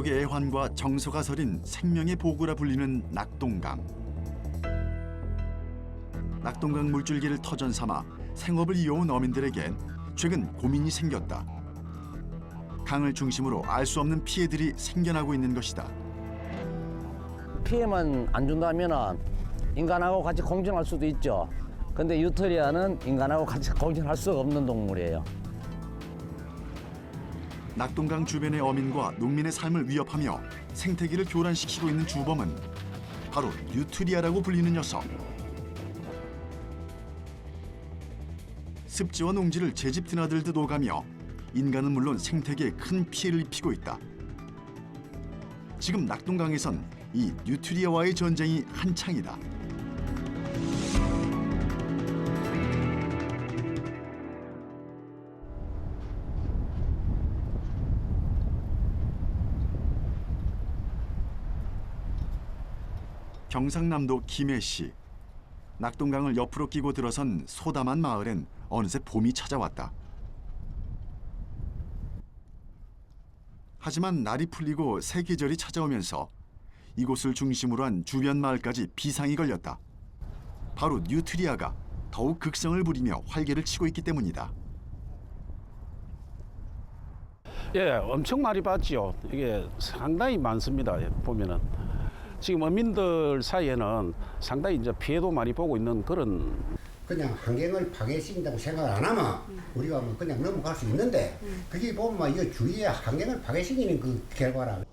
가족의 애환과 정서가 서린 생명의 보고라 불리는 낙동강. 낙동강 물줄기를 터전 삼아 생업을 이어온 어민들에겐 최근 고민이 생겼다. 강을 중심으로 알 수 없는 피해들이 생겨나고 있는 것이다. 피해만 안 준다면 인간하고 같이 공존할 수도 있죠. 근데 유토리아는 인간하고 같이 공존할 수가 없는 동물이에요. 낙동강 주변의 어민과 농민의 삶을 위협하며 생태계를 교란시키고 있는 주범은 바로 뉴트리아라고 불리는 녀석. 습지와 농지를 제집 드나들듯 오가며 인간은 물론 생태계에 큰 피해를 입히고 있다. 지금 낙동강에선 이 뉴트리아와의 전쟁이 한창이다. 경상남도 김해시. 낙동강을 옆으로 끼고 들어선 소담한 마을엔 어느새 봄이 찾아왔다. 하지만 날이 풀리고 새 계절이 찾아오면서 이곳을 중심으로 한 주변 마을까지 비상이 걸렸다. 바로 뉴트리아가 더욱 극성을 부리며 활개를 치고 있기 때문이다. 예, 엄청 많이 봤지요. 이게 상당히 많습니다. 보면은 지금 어민들 사이에는 상당히 이제 피해도 많이 보고 있는 그런. 그냥 환경을 파괴시킨다고 생각을 안 하면 우리가 뭐 그냥 넘어갈 수 있는데 그게 보면 이 주위에 환경을 파괴시키는 그 결과라.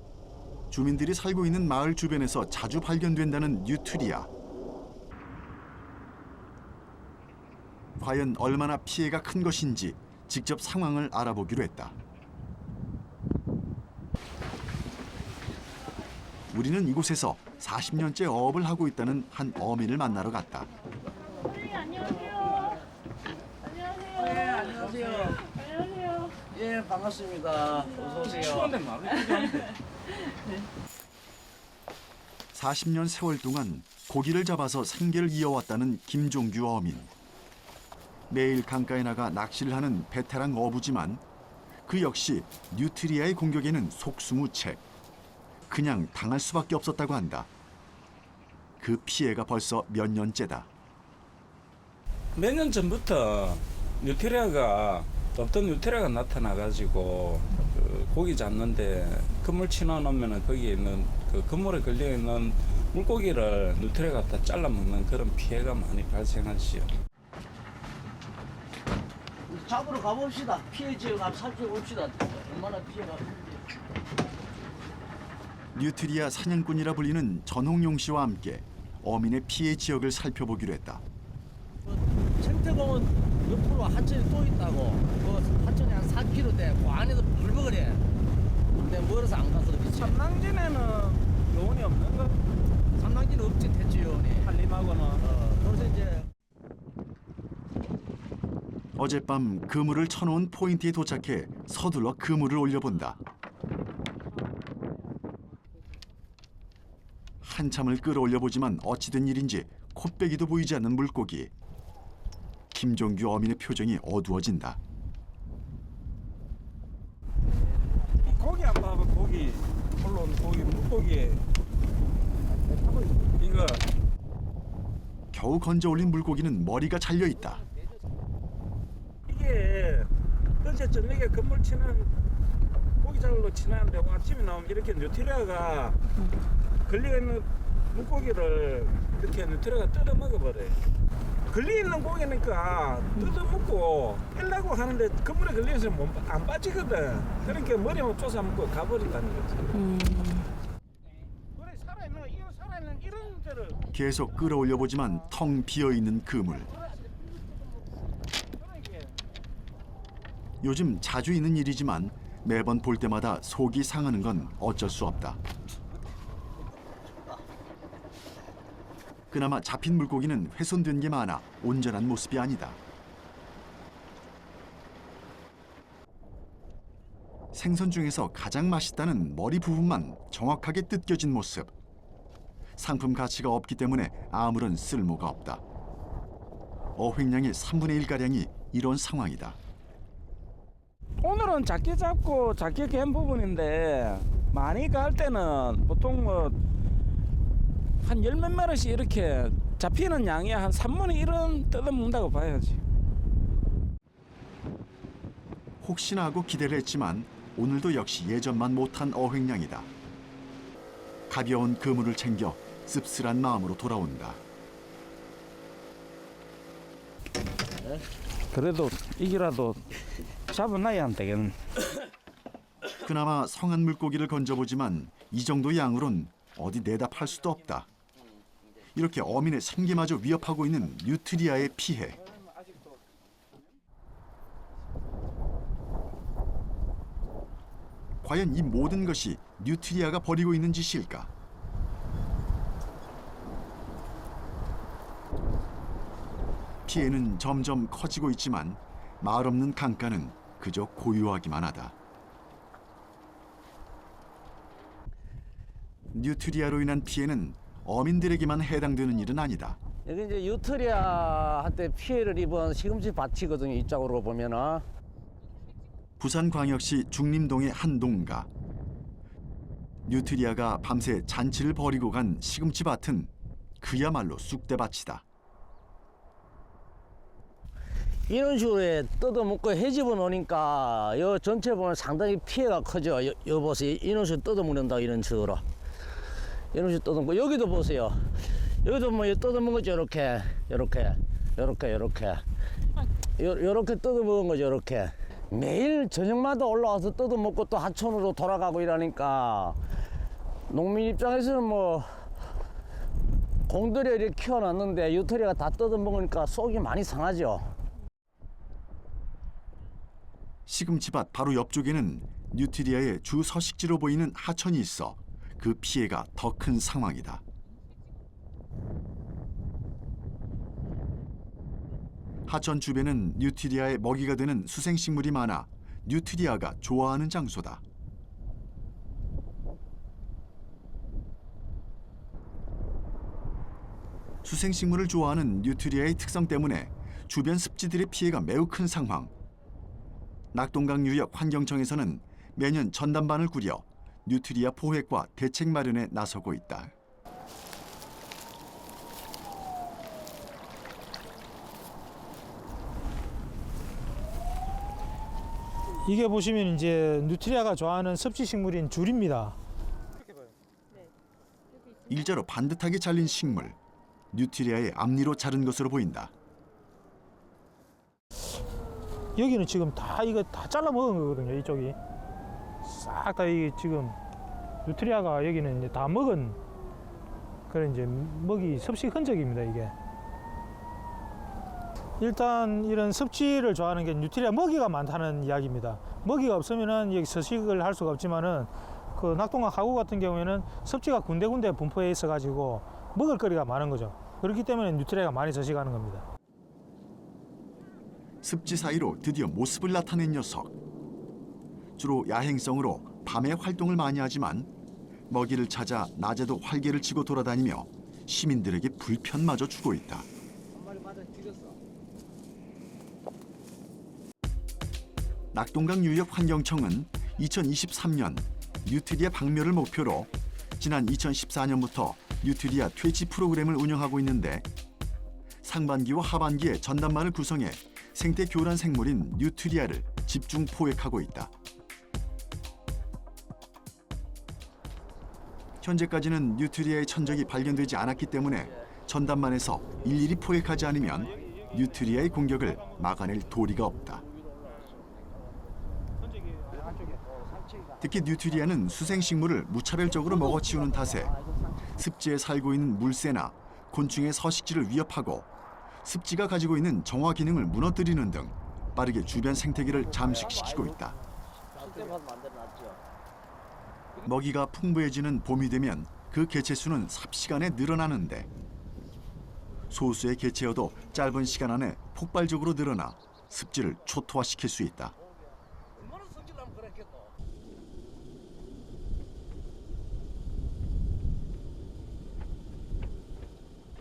주민들이 살고 있는 마을 주변에서 자주 발견된다는 뉴트리아. 과연 얼마나 피해가 큰 것인지 직접 상황을 알아보기로 했다. 우리는 이곳에서 40년째 어업을 하고 있다는 한 어민을 만나러 갔다. 네, 안녕하세요. 안녕하세요. 네, 안녕하세요. 안녕하세요. 예, 반갑습니다. 어서 오세요. 추운데 마음이 급한데. 40년 세월 동안 고기를 잡아서 생계를 이어왔다는 김종규 어민. 매일 강가에 나가 낚시를 하는 베테랑 어부지만 그 역시 뉴트리아의 공격에는 속수무책. 그냥 당할 수밖에 없었다고 한다. 그 피해가 벌써 몇 년째다. 몇 년 전부터 어떤 뉴트리아가 나타나가지고 고기 잡는데 그물 치워 놓으면 거기에 있는 그 그물에 걸려 있는 물고기를 뉴트리아가 다 잘라 먹는 그런 피해가 많이 발생하지요. 잡으러 가봅시다. 피해 지역 한번 살펴봅시다. 얼마나 피해가 큰지. 뉴트리아 사냥꾼이라 불리는 전홍용 씨와 함께 어민의 피해 지역을 살펴보기로 했다. 생태공원 옆으로 하천이 또 있다고. 그 하천이 한 4km 돼. 그 안에서 불벅거려. 근데 멀어서 안 가서 그렇지. 삼랑진에는 요원이 없는 거? 삼랑지는 없지, 대체 요원이. 한림하고는. 그래서 이제 어젯밤 그물을 쳐놓은 포인트에 도착해 서둘러 그물을 올려본다. 한참을 끌어올려보지만 어찌된 일인지 콧배기도 보이지 않는 물고기. 김종규 어민의 표정이 어두워진다. 고기 안 봐봐. 고기 올라온 고기 물고기 이거 겨우 건져 올린 물고기는 머리가 잘려있다. 이게 어제 저녁에 건물 치는 고기 잡으러 지나는데 아침에 나오면 이렇게 뉴트리아가 걸려 있는 물고기를 이렇게 뉴트리아가 뜯어 먹어버려요. 걸려 있는 고기니까 뜯어 먹고 뺄라고 하는데 그물에 걸려 있으면 안 빠지거든. 그러니까 머리만 쪼사 먹고 가버린다는 거지. 그래 살아있는 이런 데를 계속 끌어올려보지만 텅 비어있는 그물. 요즘 자주 있는 일이지만 매번 볼 때마다 속이 상하는 건 어쩔 수 없다. 그나마 잡힌 물고기는 훼손된 게 많아 온전한 모습이 아니다. 생선 중에서 가장 맛있다는 머리 부분만 정확하게 뜯겨진 모습. 상품 가치가 없기 때문에 아무런 쓸모가 없다. 어획량의 3분의 1가량이 이런 상황이다. 오늘은 작게 잡고 작게 갠 부분인데 많이 갈 때는 보통 뭐 한 열 몇 마리씩 이렇게 잡히는 양이 한 3분의 1은 뜯어먹는다고 봐야지. 혹시나 하고 기대를 했지만 오늘도 역시 예전만 못한 어획량이다. 가벼운 그물을 챙겨 씁쓸한 마음으로 돌아온다. 그래도 이기라도 잡아놔야 안 되겠네. 그나마 성한 물고기를 건져보지만 이 정도 양으론 어디 내다 팔 수도 없다. 이렇게 어민의 생계마저 위협하고 있는 뉴트리아의 피해. 과연 이 모든 것이 뉴트리아가 벌이고 있는 짓일까? 피해는 점점 커지고 있지만 말 없는 강가는 그저 고요하기만 하다. 뉴트리아로 인한 피해는 어민들에게만 해당되는 일은 아니다. 여기 이제 뉴트리아한테 피해를 입은 시금치 밭이거든요. 이쪽으로 보면은. 부산광역시 중림동의 한 농가. 뉴트리아가 밤새 잔치를 벌이고 간 시금치 밭은 그야말로 쑥대밭이다. 이런 식으로 뜯어먹고 해집어 놓으니까 요 전체 보면 상당히 피해가 크죠. 요 보세요. 이런 식으로 뜯어먹는다 이런 식으로. 이런 식으로 뜯어먹고 여기도 보세요. 여기도 뭐 뜯어먹었죠. 요렇게 뜯어먹은 거죠. 요렇게. 매일 저녁마다 올라와서 뜯어먹고 또 하천으로 돌아가고 이러니까 농민 입장에서는 뭐 공들여 이렇게 키워놨는데 뉴트리아가 다 뜯어먹으니까 속이 많이 상하죠. 시금치밭 바로 옆쪽에는 뉴트리아의 주 서식지로 보이는 하천이 있어 그 피해가 더 큰 상황이다. 하천 주변은 뉴트리아의 먹이가 되는 수생식물이 많아 뉴트리아가 좋아하는 장소다. 수생식물을 좋아하는 뉴트리아의 특성 때문에 주변 습지들의 피해가 매우 큰 상황. 낙동강 유역 환경청에서는 매년 전담반을 꾸려 뉴트리아 포획과 대책 마련에 나서고 있다. 이게 보시면 이제 뉴트리아가 좋아하는 섭지 식물인 줄입니다. 일자로 반듯하게 잘린 식물. 뉴트리아의 앞니로 자른 것으로 보인다. 여기는 지금 다 이거 다 잘라 먹은 거거든요. 이쪽이 싹 다 이 지금 뉴트리아가 여기는 이제 다 먹은 그런 이제 먹이 섭식 흔적입니다. 이게 일단 이런 섭지를 좋아하는 게 뉴트리아 먹이가 많다는 이야기입니다. 먹이가 없으면은 여기 서식을 할 수가 없지만은 그 낙동강 하구 같은 경우에는 섭지가 군데군데 분포해 있어 가지고 먹을 거리가 많은 거죠. 그렇기 때문에 뉴트리아가 많이 서식하는 겁니다. 습지 사이로 드디어 모습을 나타낸 녀석. 주로 야행성으로 밤에 활동을 많이 하지만 먹이를 찾아 낮에도 활개를 치고 돌아다니며 시민들에게 불편마저 주고 있다. 낙동강 유역 환경청은 2023년 뉴트리아 박멸을 목표로 지난 2014년부터 뉴트리아 퇴치 프로그램을 운영하고 있는데 상반기와 하반기에 전담반을 구성해 생태 교란 생물인 뉴트리아를 집중 포획하고 있다. 현재까지는 뉴트리아의 천적이 발견되지 않았기 때문에 전담반에서 일일이 포획하지 않으면 뉴트리아의 공격을 막아낼 도리가 없다. 특히 뉴트리아는 수생식물을 무차별적으로 먹어치우는 탓에 습지에 살고 있는 물새나 곤충의 서식지를 위협하고 습지가 가지고 있는 정화 기능을 무너뜨리는 등 빠르게 주변 생태계를 잠식시키고 있다. 먹이가 풍부해지는 봄이 되면 그 개체수는 삽시간에 늘어나는데 소수의 개체여도 짧은 시간 안에 폭발적으로 늘어나 습지를 초토화시킬 수 있다.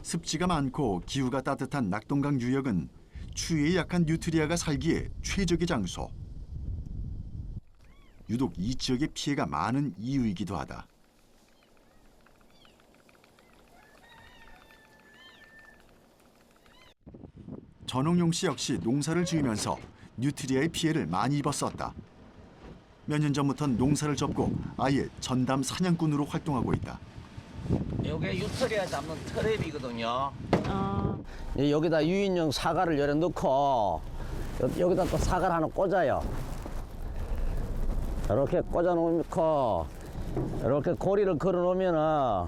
습지가 많고 기후가 따뜻한 낙동강 유역은 추위에 약한 뉴트리아가 살기에 최적의 장소. 유독 이 지역의 피해가 많은 이유이기도 하다. 전홍용 씨 역시 농사를 지으면서 뉴트리아의 피해를 많이 입었었다. 몇 년 전부터는 농사를 접고 아예 전담 사냥꾼으로 활동하고 있다. 이게 뉴트리아 잡는 트랩이거든요. 아, 여기다 유인용 사과를 열어 넣고 여기다 또 사과를 하나 꽂아요. 이렇게 꽂아 놓고 이렇게 고리를 걸어 놓으면은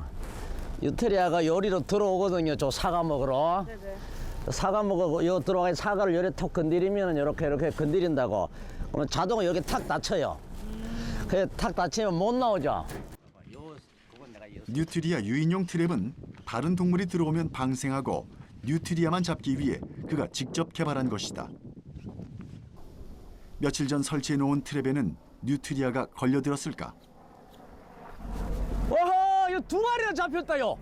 뉴트리아가 요리로 들어오거든요. 저 사과 먹으러. 네네. 사과 먹어 요 들어가 사과를 요리 톡 건드리면은 이렇게 건드린다고. 그러면 자동으로 여기 탁 닫혀요. 그래 탁 닫히면 못 나오죠. 뉴트리아 유인용 트랩은 다른 동물이 들어오면 방생하고 뉴트리아만 잡기 위해 그가 직접 개발한 것이다. 며칠 전 설치해 놓은 트랩에는 뉴트리아가 걸려들었을까? 어허, 이거 두 마리나 잡혔다요.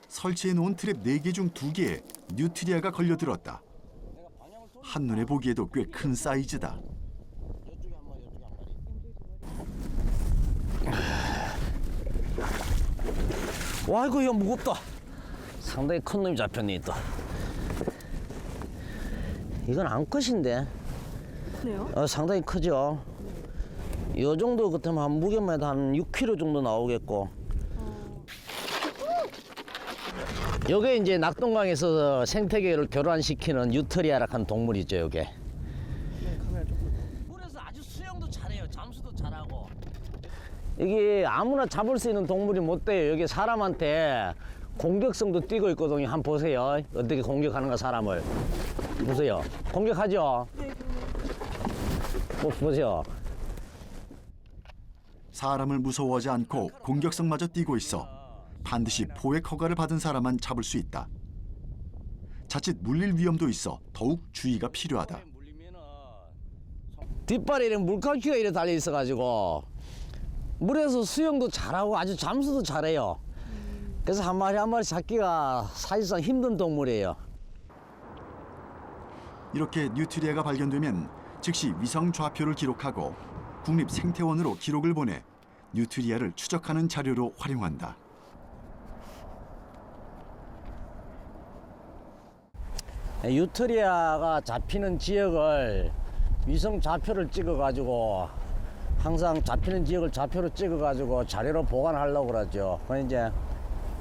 설치해 놓은 트랩 4개 중 2개에 뉴트리아가 걸려들었다. 한눈에 보기에도 꽤 큰 사이즈다. 와, 이거 무겁다. 상당히 큰 놈이 잡혔네 또. 이건 암컷인데. 네요? 상당히 크죠. 이 정도 같으면 한 무게만 해도 한 6kg 정도 나오겠고. 요게 이제 낙동강에서 생태계를 교란시키는 뉴트리아라 한 동물이죠, 요게. 물에서 아주 수영도 잘해요. 잠수도 잘하고. 이게 아무나 잡을 수 있는 동물이 못 돼요. 여기 사람한테 공격성도 띄고 있거든요. 한번 보세요. 어떻게 공격하는가 사람을. 보세요. 공격하죠? 보세요. 사람을 무서워하지 않고 공격성마저 띠고 있어 반드시 포획 허가를 받은 사람만 잡을 수 있다. 자칫 물릴 위험도 있어 더욱 주의가 필요하다. 뒷발에 이런 물감기가 이래 달려 있어가지고 물에서 수영도 잘하고 아주 잠수도 잘해요. 그래서 한 마리 한 마리 잡기가 사실상 힘든 동물이에요. 이렇게 뉴트리아가 발견되면 즉시 위성 좌표를 기록하고 국립생태원으로 기록을 보내 뉴트리아를 추적하는 자료로 활용한다. 뉴트리아가 잡히는 지역을 위성 좌표를 찍어가지고 항상 잡히는 지역을 좌표로 찍어가지고 자료로 보관하려고 그러죠.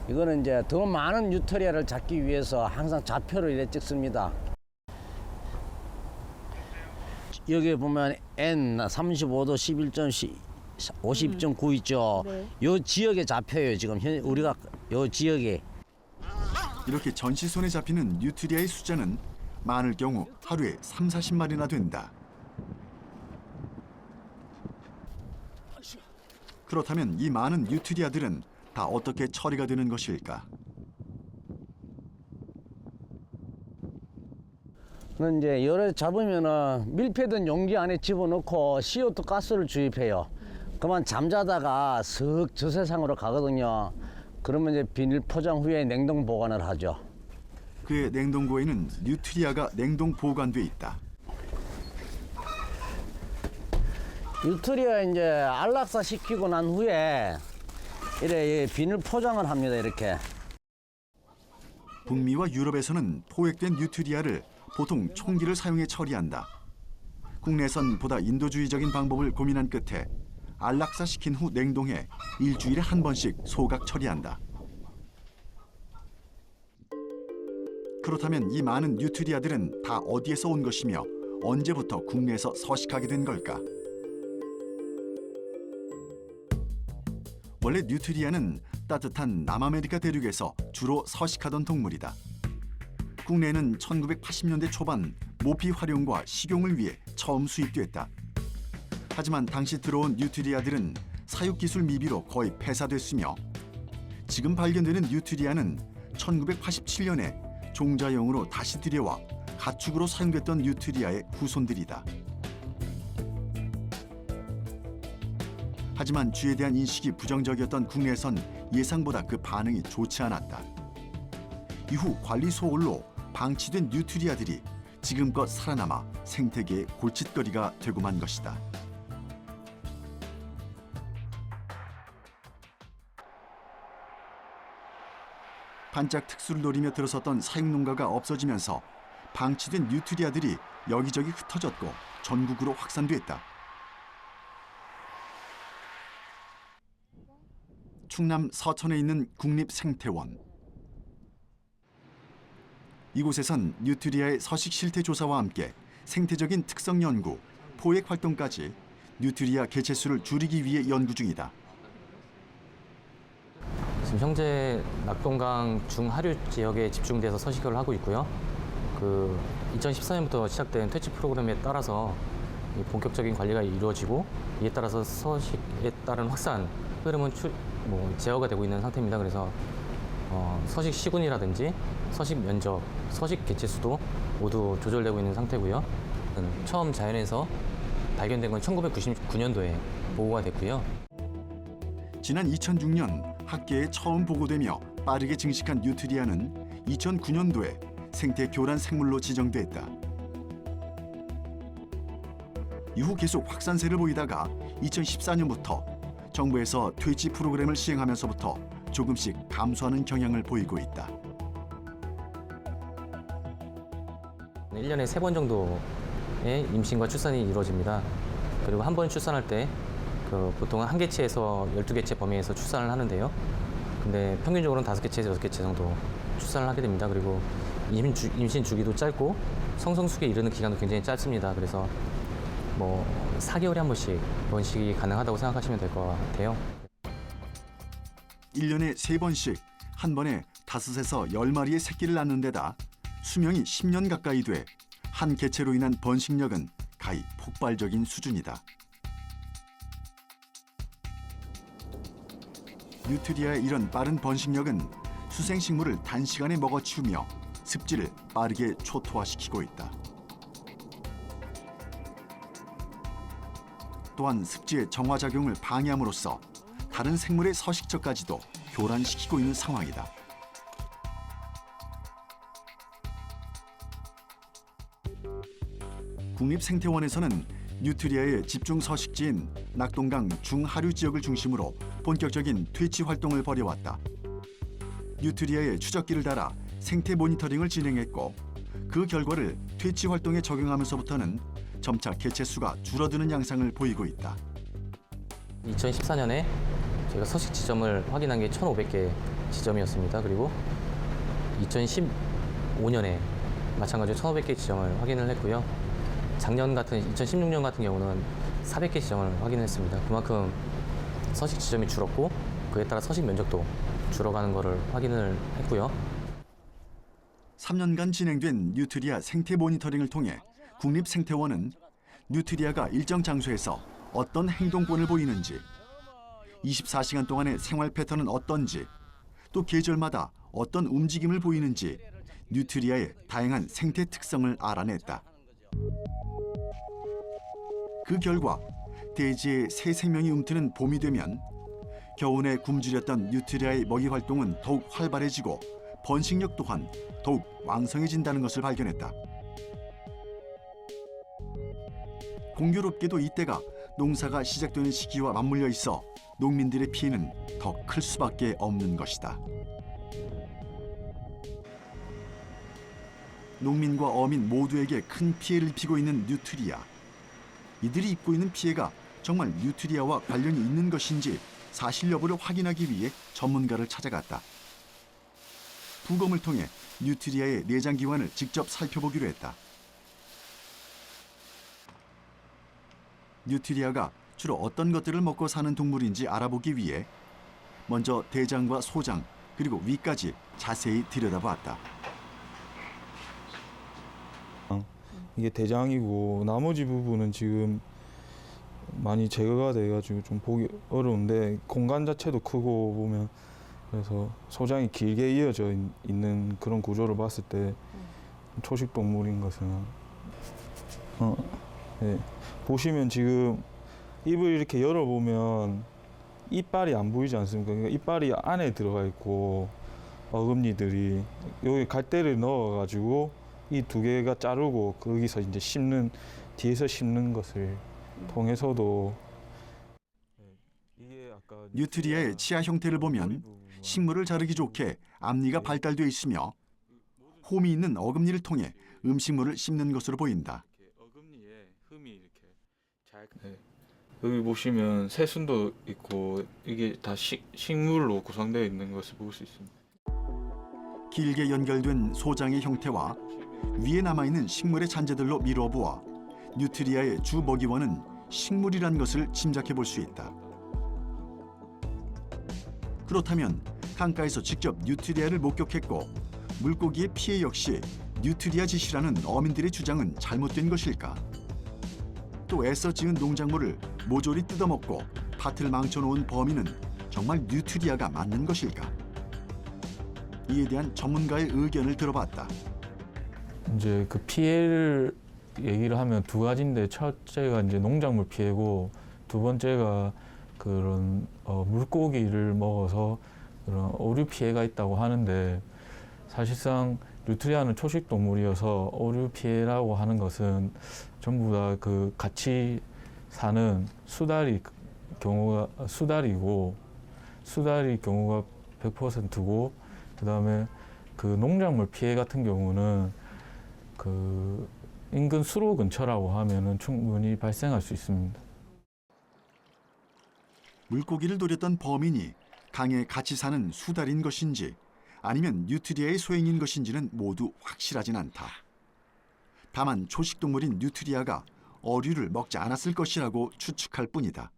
이거는 이제 더 많은 뉴트리아를 잡기 위해서 항상 좌표를 이렇게 찍습니다. 여기 보면 N 35도 50.9 있죠. 네. 요 지역에 잡혀요. 지금 우리가 요 지역에. 이렇게 전시손에 잡히는 뉴트리아의 숫자는 많을 경우 하루에 30-40마리나 된다. 그렇다면 이 많은 뉴트리아들은 다 어떻게 처리가 되는 것일까? 이제 여러 잡으면은 밀폐된 용기 안에 집어넣고 CO2 가스를 주입해요. 그만 잠자다가 슥 저세상으로 가거든요. 그러면 이제 비닐 포장 후에 냉동 보관을 하죠. 그의 냉동고에는 뉴트리아가 냉동 보관돼 있다. 뉴트리아 이제 안락사 시키고 난 후에 이래 비닐 포장을 합니다. 이렇게. 북미와 유럽에서는 포획된 뉴트리아를 보통 총기를 사용해 처리한다. 국내선 보다 인도주의적인 방법을 고민한 끝에 안락사 시킨 후 냉동해 일주일에 한 번씩 소각 처리한다. 그렇다면 이 많은 뉴트리아들은 다 어디에서 온 것이며 언제부터 국내에서 서식하게 된 걸까? 원래 뉴트리아는 따뜻한 남아메리카 대륙에서 주로 서식하던 동물이다. 국내에는 1980년대 초반 모피 활용과 식용을 위해 처음 수입됐다. 하지만 당시 들어온 뉴트리아들은 사육기술 미비로 거의 폐사됐으며 지금 발견되는 뉴트리아는 1987년에 종자용으로 다시 들여와 가축으로 사용됐던 뉴트리아의 후손들이다. 하지만 쥐에 대한 인식이 부정적이었던 국내에선 예상보다 그 반응이 좋지 않았다. 이후 관리 소홀로 방치된 뉴트리아들이 지금껏 살아남아 생태계의 골칫거리가 되고 만 것이다. 반짝 특수를 노리며 들어섰던 사육농가가 없어지면서 방치된 뉴트리아들이 여기저기 흩어졌고 전국으로 확산됐다. 충남 서천에 있는 국립생태원. 이곳에선 뉴트리아의 서식 실태 조사와 함께 생태적인 특성 연구, 포획 활동까지 뉴트리아 개체수를 줄이기 위해 연구 중이다. 지금 현재 낙동강 중하류 지역에 집중돼서 서식을 하고 있고요. 2014년부터 시작된 퇴치 프로그램에 따라서 본격적인 관리가 이루어지고 이에 따라서 서식에 따른 확산 흐름은 제어가 되고 있는 상태입니다. 그래서 서식 시군이라든지 서식 면적, 서식 개체수도 모두 조절되고 있는 상태고요. 처음 자연에서 발견된 건 1999년도에 보고가 됐고요. 지난 2006년 학계에 처음 보고되며 빠르게 증식한 뉴트리아는 2009년도에 생태 교란 생물로 지정됐다. 이후 계속 확산세를 보이다가 2014년부터 정부에서 퇴치 프로그램을 시행하면서부터 조금씩 감소하는 경향을 보이고 있다. 1년에 3번 정도의 임신과 출산이 이루어집니다. 그리고 한 번 출산할 때 보통 한 개체에서 12개체 범위에서 출산을 하는데요. 근데 평균적으로는 5개체에서 6개체 정도 출산을 하게 됩니다. 그리고 임신 주기도 짧고 성성숙에 이르는 기간도 굉장히 짧습니다. 그래서 4개월에 한 번씩 번식이 가능하다고 생각하시면 될 것 같아요. 1년에 3번씩 한 번에 5에서 10마리의 새끼를 낳는 데다 수명이 10년 가까이 돼 한 개체로 인한 번식력은 가히 폭발적인 수준이다. 뉴트리아의 이런 빠른 번식력은 수생식물을 단시간에 먹어치우며 습지를 빠르게 초토화시키고 있다. 또한 습지의 정화작용을 방해함으로써 다른 생물의 서식처까지도 교란시키고 있는 상황이다. 국립생태원에서는 뉴트리아의 집중 서식지인 낙동강 중하류 지역을 중심으로 본격적인 퇴치 활동을 벌여왔다. 뉴트리아의 추적기를 달아 생태 모니터링을 진행했고 그 결과를 퇴치 활동에 적용하면서부터는 점차 개체 수가 줄어드는 양상을 보이고 있다. 2014년에 저희가 서식 지점을 확인한 게 1,500개 지점이었습니다. 그리고 2015년에 마찬가지로 1,500개 지점을 확인을 했고요. 작년 2016년 같은 경우는 400개 지점을 확인했습니다. 그만큼 서식 지점이 줄었고 그에 따라 서식 면적도 줄어가는 것을 확인을 했고요. 3년간 진행된 뉴트리아 생태 모니터링을 통해 국립생태원은 뉴트리아가 일정 장소에서 어떤 행동권을 보이는지, 24시간 동안의 생활 패턴은 어떤지, 또 계절마다 어떤 움직임을 보이는지 뉴트리아의 다양한 생태 특성을 알아냈다. 그 결과 대지에 새 생명이 움트는 봄이 되면 겨우내 굶주렸던 뉴트리아의 먹이 활동은 더욱 활발해지고 번식력 또한 더욱 왕성해진다는 것을 발견했다. 공교롭게도 이때가 농사가 시작되는 시기와 맞물려 있어 농민들의 피해는 더 클 수밖에 없는 것이다. 농민과 어민 모두에게 큰 피해를 입히고 있는 뉴트리아. 이들이 입고 있는 피해가 정말 뉴트리아와 관련이 있는 것인지 사실 여부를 확인하기 위해 전문가를 찾아갔다. 부검을 통해 뉴트리아의 내장 기관을 직접 살펴보기로 했다. 뉴트리아가 주로 어떤 것들을 먹고 사는 동물인지 알아보기 위해 먼저 대장과 소장 그리고 위까지 자세히 들여다봤다. 이게 대장이고 나머지 부분은 지금 많이 제거가 돼가지고 좀 보기 어려운데 공간 자체도 크고 보면 그래서 소장이 길게 이어져 있는 그런 구조를 봤을 때 초식 동물인 것은 네. 보시면 지금 입을 이렇게 열어보면 이빨이 안 보이지 않습니까? 그러니까 이빨이 안에 들어가 있고 어금니들이 여기 갈대를 넣어가지고 이 두 개가 자르고 거기서 이제 씹는 뒤에서 씹는 것을 통해서도 이게 아까 뉴트리아의 치아 형태를 보면 식물을 자르기 좋게 앞니가 발달돼 있으며 홈이 있는 어금니를 통해 음식물을 씹는 것으로 보인다. 어금니에 흠이 이렇게 잘 여기 보시면 새순도 있고 이게 다 식물로 구성되어 있는 것을 볼 수 있습니다. 길게 연결된 소장의 형태와 위에 남아있는 식물의 잔재들로 미루어 보아 뉴트리아의 주 먹이원은 식물이란 것을 짐작해 볼 수 있다. 그렇다면 강가에서 직접 뉴트리아를 목격했고 물고기의 피해 역시 뉴트리아 짓이라는 어민들의 주장은 잘못된 것일까? 또 애써 지은 농작물을 모조리 뜯어먹고 밭을 망쳐놓은 범인은 정말 뉴트리아가 맞는 것일까? 이에 대한 전문가의 의견을 들어봤다. 이제 그 피해를 얘기를 하면 두 가지인데 첫째가 이제 농작물 피해고 두 번째가 그런 물고기를 먹어서 그런 어류 피해가 있다고 하는데 사실상 뉴트리아는 초식 동물이어서 어류 피해라고 하는 것은 전부 다 그 같이 사는 수달이고 수달이 경우가 100%고 그다음에 그 농작물 피해 같은 경우는 그 인근 수로 근처라고 하면은 충분히 발생할 수 있습니다. 물고기를 노렸던 범인이 강에 같이 사는 수달인 것인지 아니면 뉴트리아의 소행인 것인지는 모두 확실하진 않다. 다만 초식동물인 뉴트리아가 어류를 먹지 않았을 것이라고 추측할 뿐이다.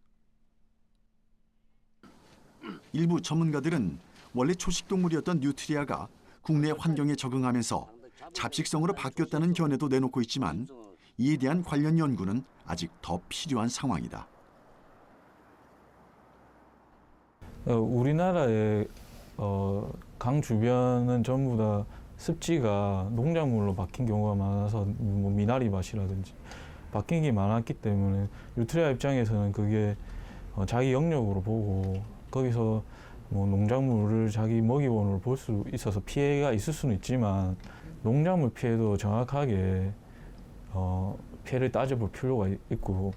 일부 전문가들은 원래 초식동물이었던 뉴트리아가 국내 환경에 적응하면서 잡식성으로 바뀌었다는 견해도 내놓고 있지만 이에 대한 관련 연구는 아직 더 필요한 상황이다. 우리나라의 강 주변은 전부 다 습지가 농작물로 바뀐 경우가 많아서 뭐 미나리밭이라든지 바뀐 게 많았기 때문에 뉴트리아 입장에서는 그게 자기 영역으로 보고 거기서 뭐 농작물을 자기 먹이원으로 볼 수 있어서 피해가 있을 수는 있지만 농작물 피해도 정확하게 피해를 따져볼 필요가 있고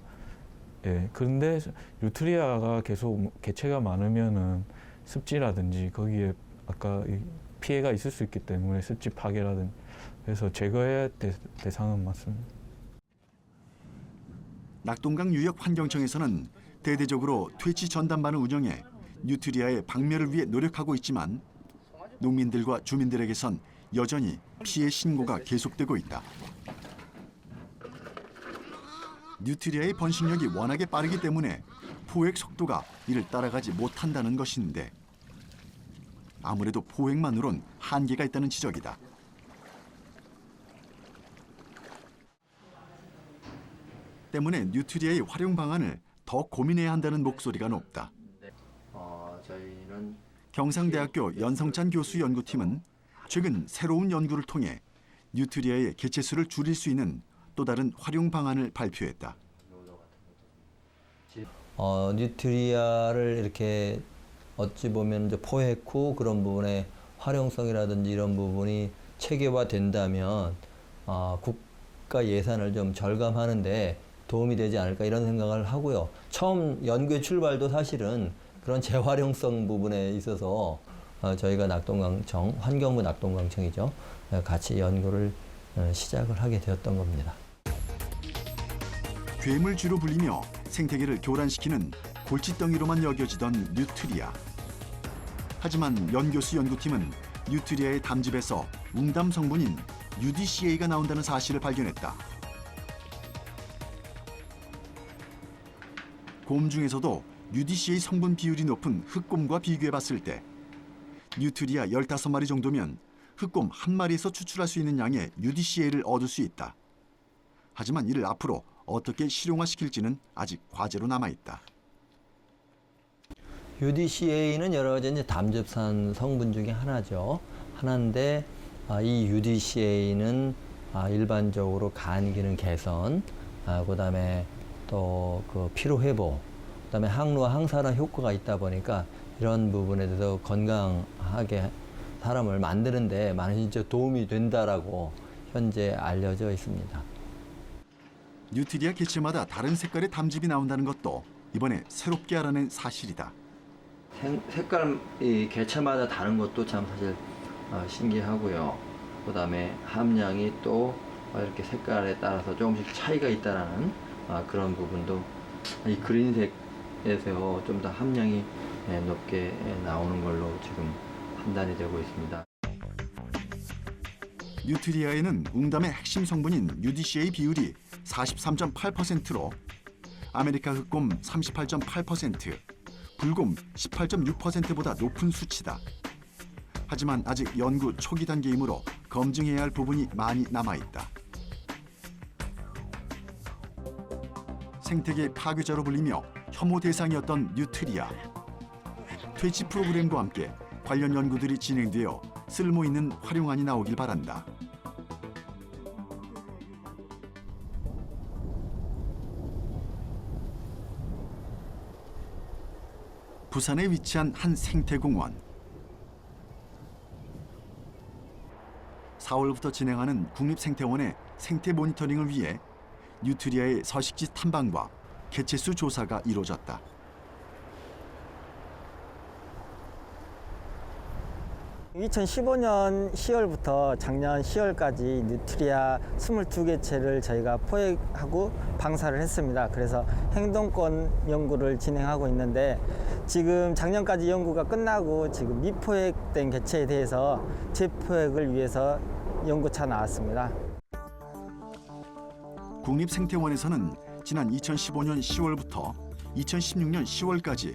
예, 그런데 뉴트리아가 계속 개체가 많으면은 습지라든지 거기에 아까 피해가 있을 수 있기 때문에 습지 파괴라든지 그래서 제거해야 될 대상은 맞습니다. 낙동강 유역 환경청에서는 대대적으로 퇴치 전담반을 운영해 뉴트리아의 박멸을 위해 노력하고 있지만 농민들과 주민들에게선 여전히 피해 신고가 계속되고 있다. 뉴트리아의 번식력이 워낙에 빠르기 때문에 포획 속도가 이를 따라가지 못한다는 것인데 아무래도 포획만으론 한계가 있다는 지적이다. 때문에 뉴트리아의 활용 방안을 더 고민해야 한다는 목소리가 높다. 경상대학교 연성찬 교수 연구팀은 최근 새로운 연구를 통해 뉴트리아의 개체수를 줄일 수 있는 또 다른 활용 방안을 발표했다. 뉴트리아를 이렇게 어찌 보면 이제 포획 후 그런 부분의 활용성이라든지 이런 부분이 체계화된다면 국가 예산을 좀 절감하는데 도움이 되지 않을까 이런 생각을 하고요. 처음 연구의 출발도 사실은 그런 재활용성 부분에 있어서 저희가 낙동강청, 환경부 낙동강청이죠. 같이 연구를 시작을 하게 되었던 겁니다. 괴물쥐로 불리며 생태계를 교란시키는 골칫덩이로만 여겨지던 뉴트리아. 하지만 연교수 연구팀은 뉴트리아의 담즙에서 웅담 성분인 UDCA가 나온다는 사실을 발견했다. 곰 중에서도 UDCA 성분 비율이 높은 흑곰과 비교해봤을 때 뉴트리아 15마리 정도면 흑곰 1마리에서 추출할 수 있는 양의 UDCA를 얻을 수 있다. 하지만 이를 앞으로 어떻게 실용화시킬지는 아직 과제로 남아있다. UDCA는 여러 가지 이제 담즙산 성분 중에 하나죠. 하나인데 이 UDCA는 일반적으로 간 기능 개선, 그다음에 또 그 피로 회복, 그다음에 항노화 항산화 효과가 있다 보니까 이런 부분에 대해서 건강하게 사람을 만드는데 많은 진짜 도움이 된다라고 현재 알려져 있습니다. 뉴트리아 개체마다 다른 색깔의 담즙이 나온다는 것도 이번에 새롭게 알아낸 사실이다. 색깔 이 개체마다 다른 것도 참 사실 신기하고요. 그다음에 함량이 또 이렇게 색깔에 따라서 조금씩 차이가 있다라는 그런 부분도 이 그린색에서 좀 더 함량이 높게 나오는 걸로 지금 판단이 되고 있습니다. 뉴트리아에는 웅담의 핵심 성분인 UDCA 비율이 43.8%로 아메리카 흑곰 38.8%, 불곰 18.6%보다 높은 수치다. 하지만 아직 연구 초기 단계이므로 검증해야 할 부분이 많이 남아있다. 생태계 파괴자로 불리며 혐오 대상이었던 뉴트리아. 퇴치 프로그램과 함께 관련 연구들이 진행되어 쓸모있는 활용안이 나오길 바란다. 부산에 위치한 한 생태공원. 4월부터 진행하는 국립생태원의 생태 모니터링을 위해 뉴트리아의 서식지 탐방과 개체수 조사가 이루어졌다. (2015년 10월부터) 작년 10월까지 뉴트리아 22개체를 저희가 포획하고 방사를 했습니다. 그래서 행동권 연구를 진행하고 있는데 지금 작년까지 연구가 끝나고 지금 미포획된 개체에 대해서 재포획을 위해서 연구차 나왔습니다. 국립생태원에서는 지난 2015년 10월부터 2016년 10월까지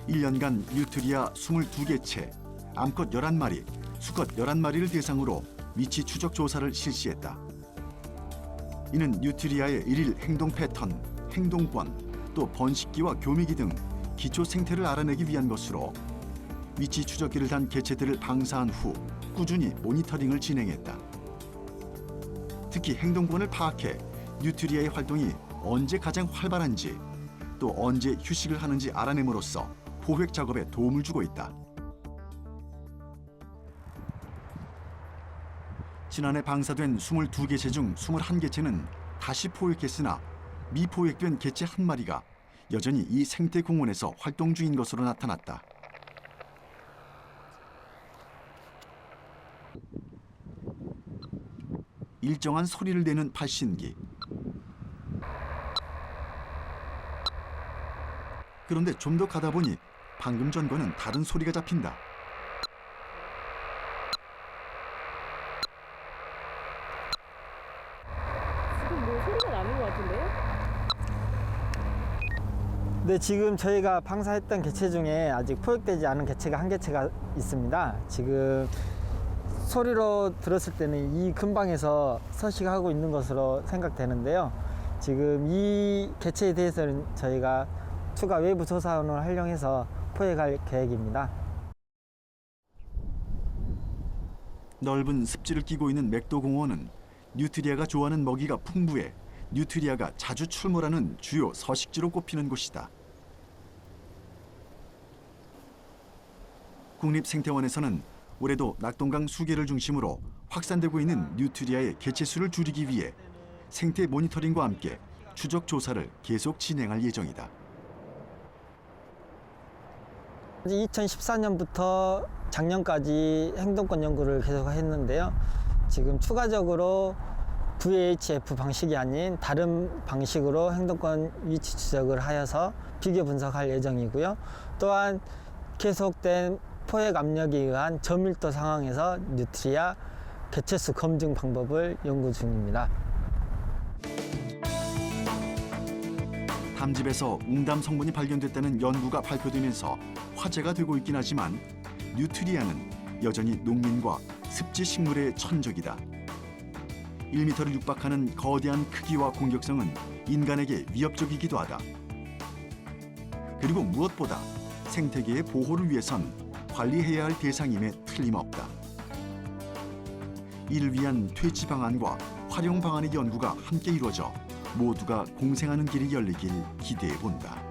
1년간 뉴트리아 22개체, 암컷 11마리, 수컷 11마리를 대상으로 위치 추적 조사를 실시했다. 이는 뉴트리아의 일일 행동 패턴, 행동권, 또 번식기와 교미기 등 기초 생태를 알아내기 위한 것으로 위치 추적기를 단 개체들을 방사한 후 꾸준히 모니터링을 진행했다. 특히 행동권을 파악해 뉴트리아의 활동이 언제 가장 활발한지 또 언제 휴식을 하는지 알아냄으로써 포획 작업에 도움을 주고 있다. 지난해 방사된 22개체 중 21개체는 다시 포획했으나 미포획된 개체 한 마리가 여전히 이 생태공원에서 활동 중인 것으로 나타났다. 일정한 소리를 내는 발신기. 그런데 좀 더 가다 보니 방금 전과는 다른 소리가 잡힌다. 지금 뭐 소리가 나는 것 같은데요? 네, 지금 저희가 방사했던 개체 중에 아직 포획되지 않은 개체가 한 개체가 있습니다. 지금 소리로 들었을 때는 이 근방에서 서식하고 있는 것으로 생각되는데요. 지금 이 개체에 대해서는 저희가 추가 외부 조사원을 활용해서 포획할 계획입니다. 넓은 습지를 끼고 있는 맥도공원은 뉴트리아가 좋아하는 먹이가 풍부해 뉴트리아가 자주 출몰하는 주요 서식지로 꼽히는 곳이다. 국립생태원에서는 올해도 낙동강 수계를 중심으로 확산되고 있는 뉴트리아의 개체수를 줄이기 위해 생태 모니터링과 함께 추적 조사를 계속 진행할 예정이다. 2014년부터 작년까지 행동권 연구를 계속 했는데요. 지금 추가적으로 VHF 방식이 아닌 다른 방식으로 행동권 위치 추적을 하여서 비교 분석할 예정이고요. 또한 계속된 포획 압력에 의한 저밀도 상황에서 뉴트리아 개체수 검증 방법을 연구 중입니다. 담즙에서 웅담 성분이 발견됐다는 연구가 발표되면서 화제가 되고 있긴 하지만 뉴트리아는 여전히 농민과 습지 식물의 천적이다. 1m를 육박하는 거대한 크기와 공격성은 인간에게 위협적이기도 하다. 그리고 무엇보다 생태계의 보호를 위해선 관리해야 할 대상임에 틀림없다. 이를 위한 퇴치 방안과 활용 방안의 연구가 함께 이루어져 모두가 공생하는 길이 열리길 기대해 본다.